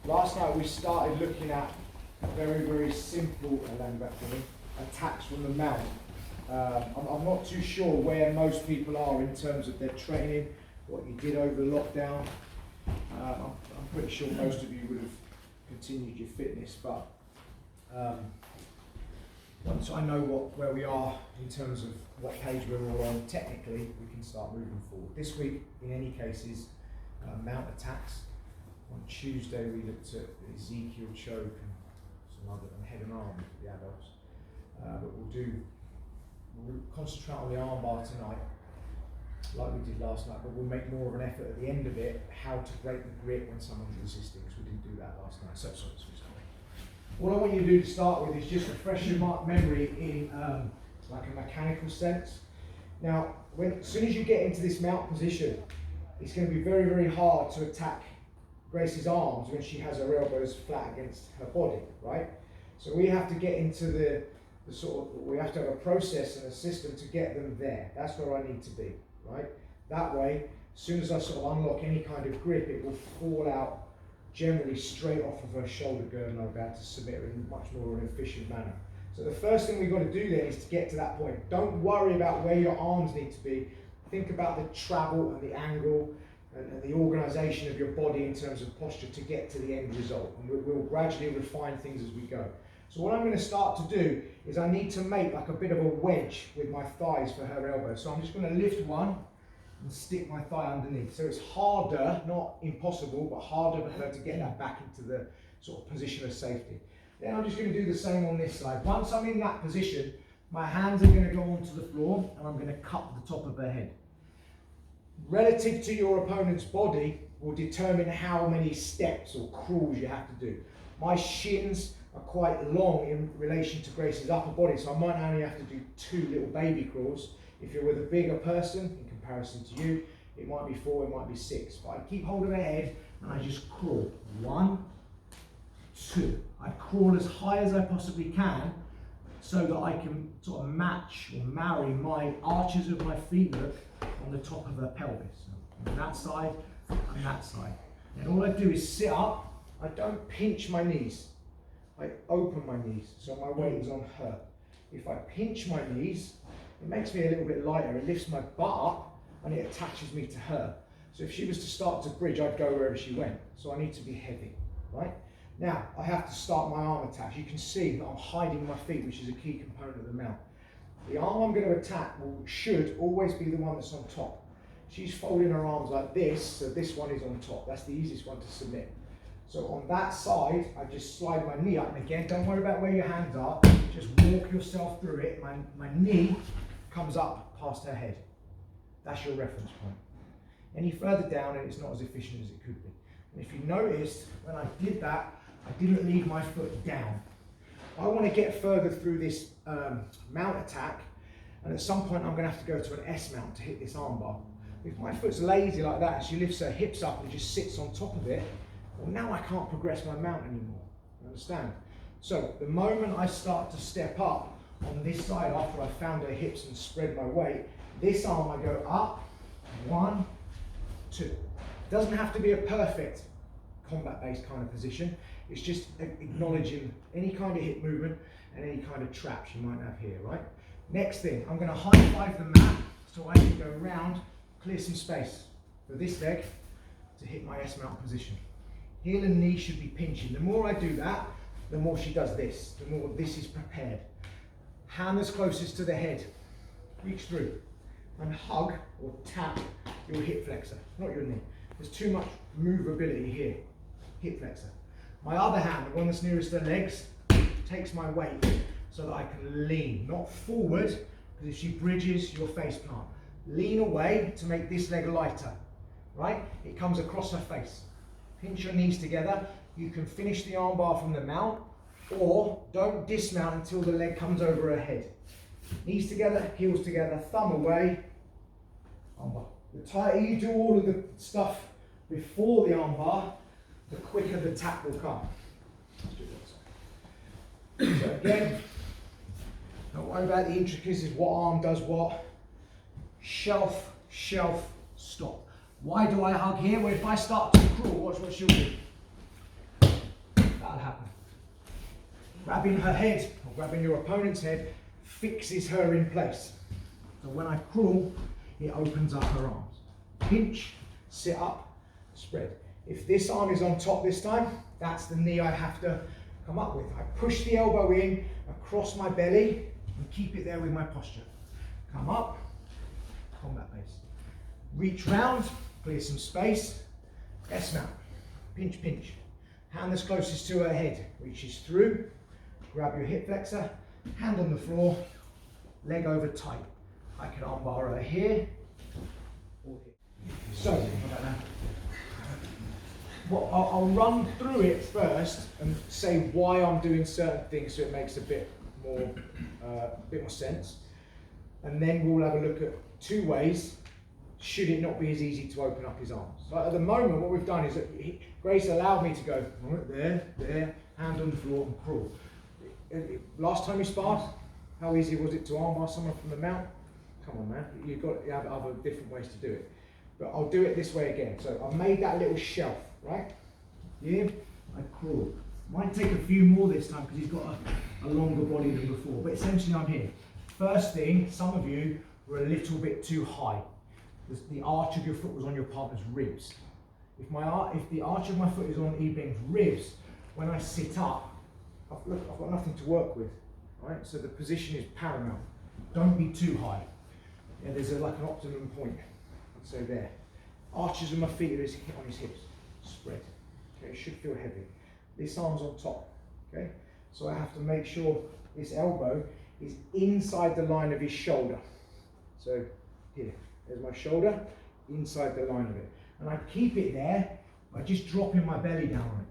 last night we started looking at very, very simple attacks from the mount. I'm not too sure where most people are in terms of their training, what you did over the lockdown. I'm pretty sure most of you would have continued your fitness, but once I know where we are in terms of what page we're all on, technically we can start moving forward. This week, in any case, is mount attacks. On Tuesday we looked at the Ezekiel choke and some other head and arm for the adults. But we'll concentrate on the arm bar tonight, like we did last night, but we'll make more of an effort at the end of it, how to break the grip when someone's resisting, because we didn't do that last night. So, what I want you to do to start with is just refresh your memory in like a mechanical sense. Now, as soon as you get into this mount position, it's going to be very, very hard to attack Grace's arms when she has her elbows flat against her body, right? So we have to get into the we have to have a process and a system to get them there. That's where I need to be, right? That way, as soon as I sort of unlock any kind of grip, it will fall out generally straight off of her shoulder girdle, and I'll be able to submit her in much more an efficient manner. So the first thing we've got to do then is to get to that point. Don't worry about where your arms need to be. Think about the travel and the angle and the organisation of your body in terms of posture to get to the end result. And we'll gradually refine things as we go. So what I'm going to start to do is I need to make like a bit of a wedge with my thighs for her elbow. So I'm just going to lift one and stick my thigh underneath. So it's harder, not impossible, but harder for her to get that back into the sort of position of safety. Then I'm just going to do the same on this side. Once I'm in that position, my hands are going to go onto the floor and I'm going to cup the top of her head. Relative to your opponent's body will determine how many steps or crawls you have to do. My shins are quite long in relation to Grace's upper body, so I might only have to do 2 little baby crawls. If you're with a bigger person, in comparison to you, it might be 4, it might be 6. But I keep hold of her head and I just crawl. 1, 2. I crawl as high as I possibly can so that I can sort of match or marry my arches of my feet look on the top of her pelvis. So on that side and that side. And all I do is sit up. I don't pinch my knees. I open my knees so my weight is on her. If I pinch my knees, it makes me a little bit lighter. It lifts my butt up and it attaches me to her. So if she was to start to bridge, I'd go wherever she went. So I need to be heavy, right? Now, I have to start my arm attacks. You can see that I'm hiding my feet, which is a key component of the mount. The arm I'm going to attack should always be the one that's on top. She's folding her arms like this, so this one is on top. That's the easiest one to submit. So on that side, I just slide my knee up, and again, don't worry about where your hands are, just walk yourself through it. My knee comes up past her head. That's your reference point. Any further down, and it's not as efficient as it could be. And if you noticed, when I did that, I didn't leave my foot down. I want to get further through this mount attack, and at some point I'm going to have to go to an S mount to hit this armbar. If my foot's lazy like that, she lifts her hips up and just sits on top of it, well, now I can't progress my mount anymore. You understand? So the moment I start to step up on this side after I've found her hips and spread my weight, this arm I go up, 1, 2. It doesn't have to be a perfect combat-based kind of position. It's just acknowledging any kind of hip movement and any kind of traps you might have here, right? Next thing, I'm going to high five the mat so I can go around, clear some space for this leg to hit my S mount position. Heel and knee should be pinching. The more I do that, the more she does this, the more this is prepared. Hand as closest to the head, reach through and hug or tap your hip flexor, not your knee. There's too much movability here, hip flexor. My other hand, the one that's nearest to the legs, takes my weight so that I can lean, not forward, because if she bridges, your face plant. Lean away to make this leg lighter, right? It comes across her face. Pinch your knees together. You can finish the armbar from the mount, or don't dismount until the leg comes over her head. Knees together, heels together, thumb away, armbar. The tighter you do all of the stuff before the armbar, the quicker the tap will come. So again, don't worry about the intricacies, what arm does what. Shelf, shelf, stop. Why do I hug here? Well, if I start to crawl, watch what she'll do. that'll happen. Grabbing her head, or grabbing your opponent's head, fixes her in place. So when I crawl, it opens up her arms. Pinch, sit up, spread. If this arm is on top this time, that's the knee I have to come up with. I push the elbow in across my belly and keep it there with my posture. Come up, combat base. Reach round, clear some space. S mount, pinch, pinch. Hand that's closest to her head, reaches through, grab your hip flexor, hand on the floor, leg over tight. I can armbar her here or here. So, how about that? Well, I'll run through it first and say why I'm doing certain things so it makes a bit more sense. And then we'll have a look at two ways, should it not be as easy to open up his arms. So at the moment, what we've done is that Grace allowed me to go right there, hand on the floor and crawl. Last time we sparred, how easy was it to armbar someone from the mount? Come on, man, you have other different ways to do it. But I'll do it this way again. So I've made that little shelf, right? Here, I crawl. Might take a few more this time because he's got a longer body than before, but essentially I'm here. First thing, some of you were a little bit too high. The arch of your foot was on your partner's ribs. If the arch of my foot is on Ebeng's ribs, when I sit up, I've got nothing to work with, right? So the position is paramount. Don't be too high. Yeah, there's like an optimum point. I'd say there. Arches of my feet are on his hips. Spread. Okay, it should feel heavy. This arm's on top. Okay, so I have to make sure this elbow is inside the line of his shoulder. So here, there's my shoulder, inside the line of it. And I keep it there by just dropping my belly down on it.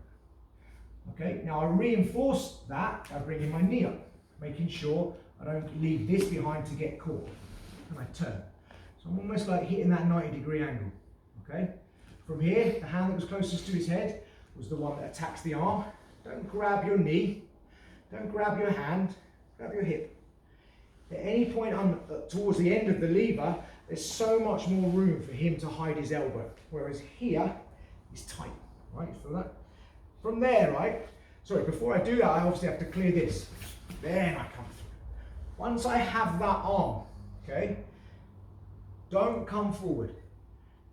Okay, now I reinforce that by bringing my knee up, making sure I don't leave this behind to get caught. And I turn. So I'm almost like hitting that 90-degree angle. Okay, from here, the hand that was closest to his head was the one that attacks the arm. Don't grab your knee, don't grab your hand, grab your hip. At any point towards the end of the lever, there's so much more room for him to hide his elbow, whereas here is tight, right? You feel that? From there, right? Sorry, before I do that, I obviously have to clear this. Then I come through. Once I have that arm, okay, don't come forward.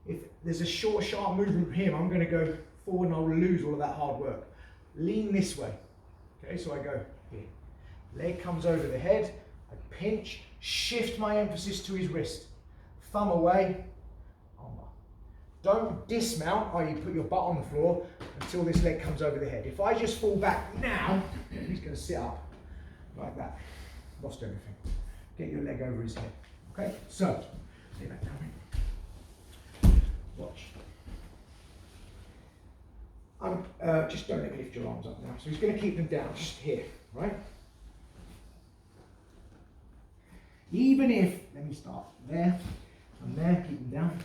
If there's a short, sharp movement from him, I'm going to go forward and I'll lose all of that hard work. Lean this way. Okay, so I go here. Leg comes over the head. I pinch, shift my emphasis to his wrist. Thumb away, armbar. Don't dismount, i.e. put your butt on the floor until this leg comes over the head. If I just fall back now, he's going to sit up like that. Lost everything. Get your leg over his head. Okay, so, see that coming. Watch. Just don't let me lift your arms up now. So he's going to keep them down, just here, right? Even if, let me start there, and there, keep them down.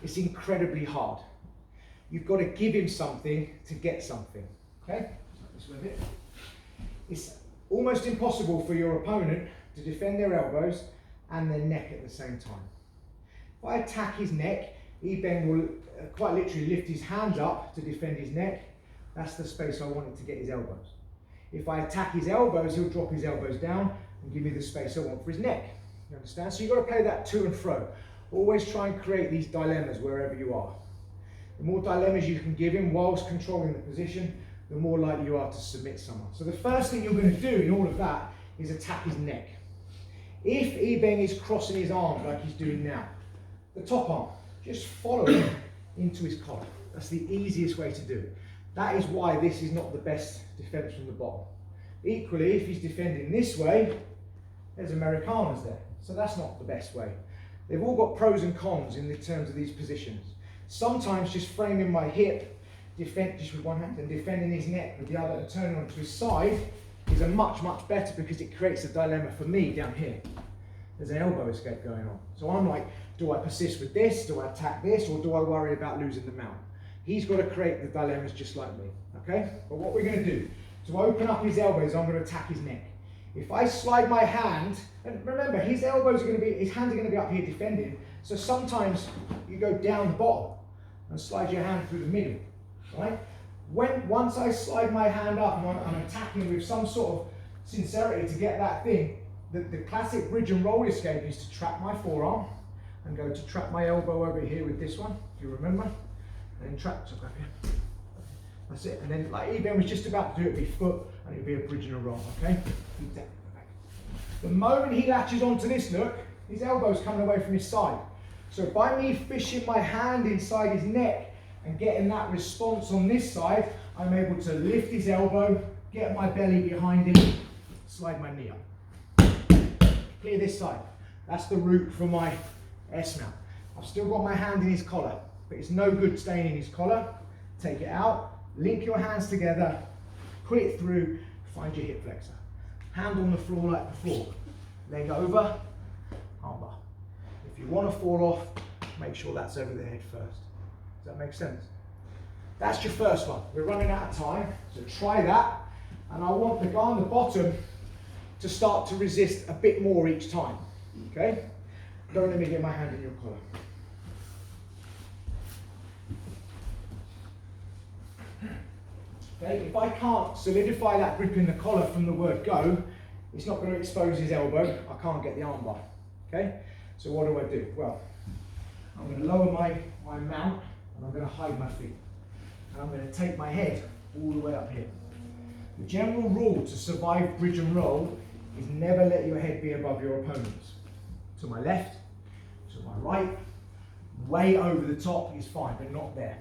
It's incredibly hard. You've got to give him something to get something, okay? This way a bit. It's almost impossible for your opponent to defend their elbows and their neck at the same time. If I attack his neck, Ebeng will quite literally lift his hands up to defend his neck. That's the space I want him to get his elbows. If I attack his elbows, he'll drop his elbows down and give me the space I want for his neck. You understand? So you've got to play that to and fro. Always try and create these dilemmas wherever you are. The more dilemmas you can give him whilst controlling the position, the more likely you are to submit someone. So the first thing you're going to do in all of that is attack his neck. If Ebeng is crossing his arms like he's doing now, the top arm, just follow him into his collar. That's the easiest way to do it. That is why this is not the best defense from the bottom. Equally, if he's defending this way, there's Americanas there. So that's not the best way. They've all got pros and cons in the terms of these positions. Sometimes just framing my hip, defend just with one hand, and defending his neck with the other and turning onto his side is a much, much better because it creates a dilemma for me down here. There's an elbow escape going on. So I'm like, do I persist with this? Do I attack this? Or do I worry about losing the mount? He's got to create the dilemmas just like me, okay? But what we're going to do, to open up his elbows, I'm going to attack his neck. If I slide my hand, and remember, his elbows are going to be, his hands are going to be up here defending, so sometimes you go down the bottom and slide your hand through the middle, right? Once I slide my hand up and I'm attacking with some sort of sincerity to get that thing, the classic bridge and roll escape is to trap my forearm and go to trap my elbow over here with this one, if you remember, and then trap, so grab here. That's it, and then like Eben was just about to do it with his foot, and it'll be a bridge and a roll, okay? The moment he latches onto this, look, his elbow's coming away from his side. So by me fishing my hand inside his neck and getting that response on this side, I'm able to lift his elbow, get my belly behind him, slide my knee up. Clear this side. That's the route for my S mount. I've still got my hand in his collar, but it's no good staying in his collar. Take it out, link your hands together, put it through, find your hip flexor. Hand on the floor like before. Leg over, armbar. If you want to fall off, make sure that's over the head first. Does that make sense? That's your first one. We're running out of time, so try that. And I want the guy on the bottom to start to resist a bit more each time. Okay? Don't let me get my hand in your collar. Okay, if I can't solidify that grip in the collar from the word go, it's not going to expose his elbow. I can't get the armbar. Okay? So what do? Well, I'm going to lower my mount and I'm going to hide my feet. And I'm going to take my head all the way up here. The general rule to survive bridge and roll is never let your head be above your opponent's. To my left, to my right, way over the top is fine, but not there.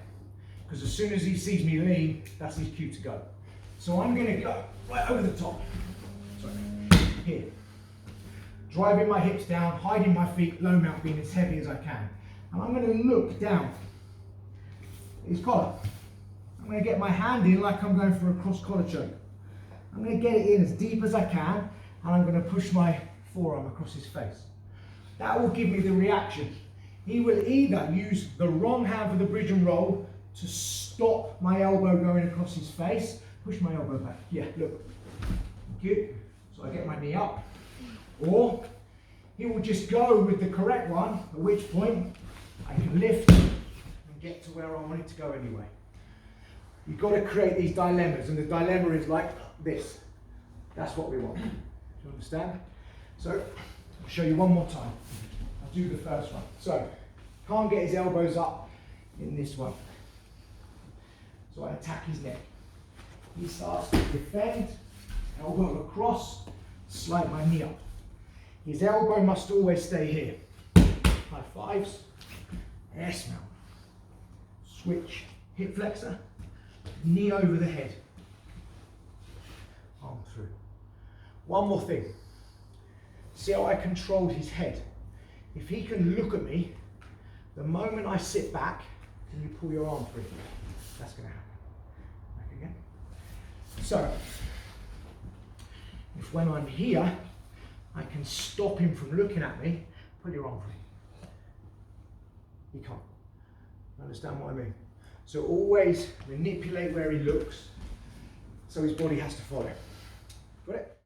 Because as soon as he sees me lean, that's his cue to go. So I'm going to go right over the top. Sorry. Here. Driving my hips down, hiding my feet, low mount being as heavy as I can. And I'm going to look down his collar. I'm going to get my hand in like I'm going for a cross collar choke. I'm going to get it in as deep as I can, and I'm going to push my forearm across his face. That will give me the reaction. He will either use the wrong hand for the bridge and roll to stop my elbow going across his face, push my elbow back. Yeah, look. Thank you. So I get my knee up. Or he will just go with the correct one, at which point I can lift and get to where I want it to go anyway. You've got to create these dilemmas, and the dilemma is like this. That's what we want. Do you understand? So I'll show you one more time. I'll do the first one. So can't get his elbows up in this one. So I attack his neck. He starts to defend, elbow across, slide my knee up. His elbow must always stay here. High fives, S mount. Switch, hip flexor, knee over the head. Arm through. One more thing. See how I controlled his head? If he can look at me, the moment I sit back, can you pull your arm through? That's going to happen. Back again. So, if when I'm here, I can stop him from looking at me, pull your arm through. He can't. Understand what I mean? So always manipulate where he looks, so his body has to follow. Got it?